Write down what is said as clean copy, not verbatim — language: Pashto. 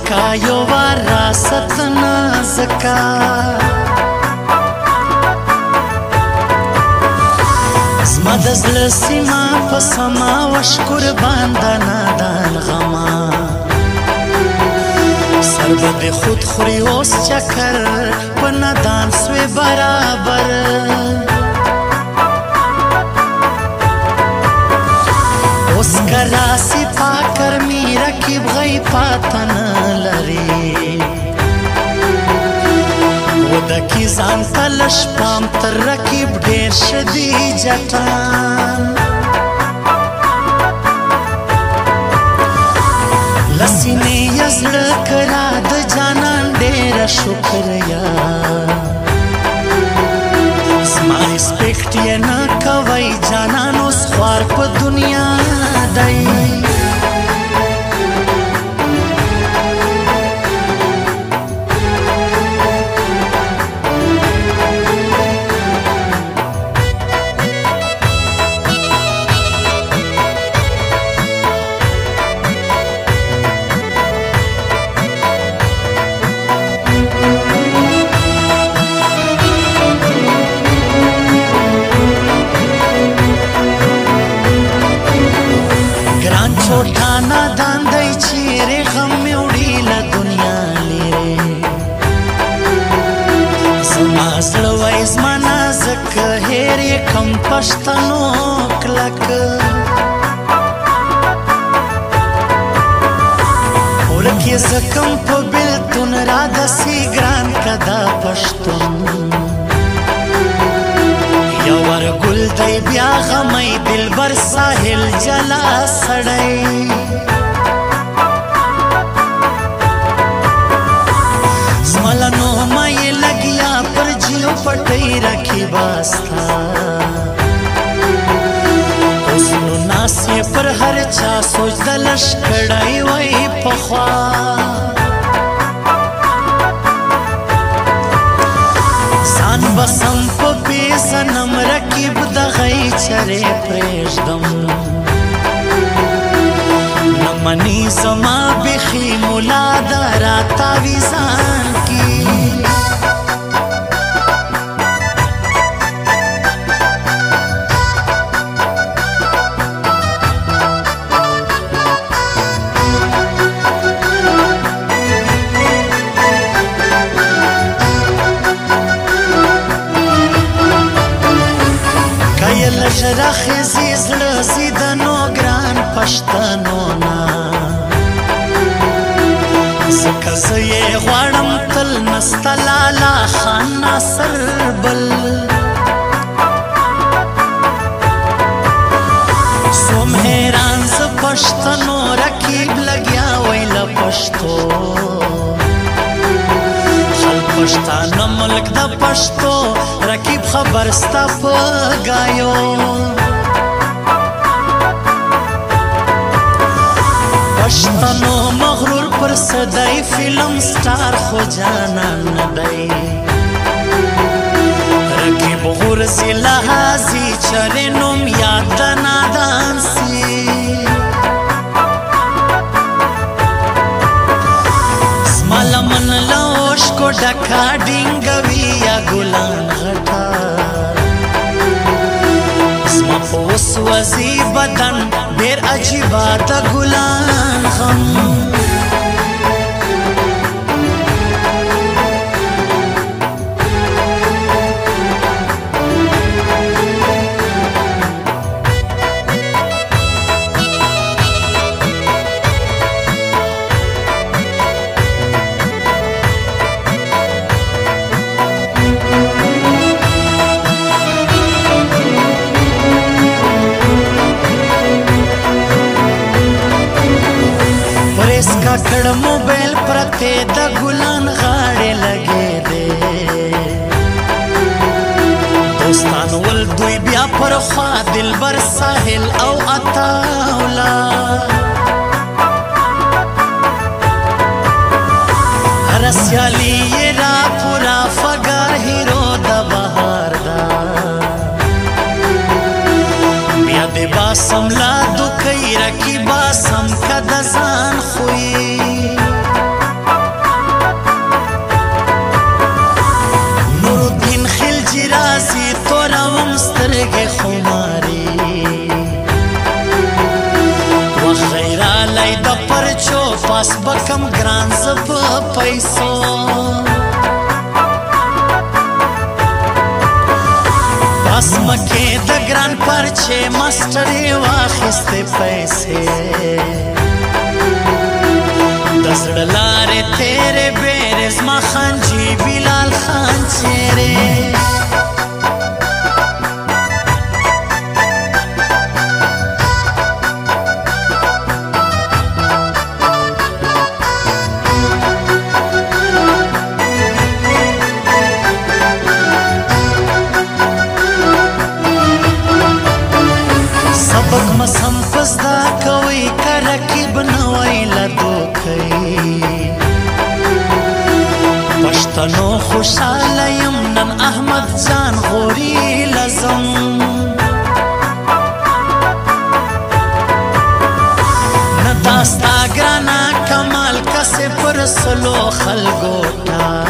لکه یو وراثت نازکه زما د زړه سیمه په سما وش قربان د نادان غما سر به د خود خوري اوس چکر په نادان سوی برابر اوس که راسي پاکر می رکیب غی پاتن لري ودکی ځان ته لږ پام تر رکیب ډېر شدي جټان له سینې یې زړه کرا د جانان ډېره شکریا زما ریسپیکټ یې نه کوئ جانان اوس خوار په دنیا دی छोटा नादान दै चेरे गम में उड़ी ला दुनिया लिरे زما زړه وای زما نازک هیر یې کم پښتنو کلک ورک یې زکم په بلتون را داسې ګران که دا پښتون یور گل دی بیا غمی دلبر ساحل جلا سړی زمالا نوما یې لګیا پر جیو پټی رکھی باستا اوس نو ناس یې پر هر چا سوچ د لشکړی وی پخوا ځان بسم په بې صنم رکیب د غی چرې پرېږدم نه مني زما بیخي ملا ده راتاویزان کی لژره خزي زړه سي د نو ګران پښتنو نه ځکه زه یې غواړم تل نسته لالا خان ناصر بل سوم حیران زه پښتنو رکیب لګیا وی له پښتو پښتانه ملک د پښتو رکیب خبر ستا په ګایو پښتنو مغرور پر صدای فلم سٹار خو جانان نه دی رکیب غورځي لحاظي چرې نوم یاد د نادان سي زما لمن لوش کو ډکا ډینګوي یا ګلان غټا زما په اوس وځي بدن ډېر عجیبه د ګلان غم کړ موبایل پرته د ګلان غاړې لګې دي دوستان ول دوی بیا پر خوا دلبر ساحل او عطاولا رسیالی را پورا فګر هیرو د بهار دا بیا د باسم لا دو کای رکی باسم کد ځان خوې واس بکم ګران زب پیسو بس مکه د ګران پرچه ماسترې واخیستې پیسې د زړه لارې تیرې بیرې زما خانجي بلال خان چیرې سبق مسم پزدا کوي کرکب نوای لدو کوي پښتنو خوشاله يم نن احمد جان غوري لزم نداستا ګرانا کمال کسه پر سلو خلګو تا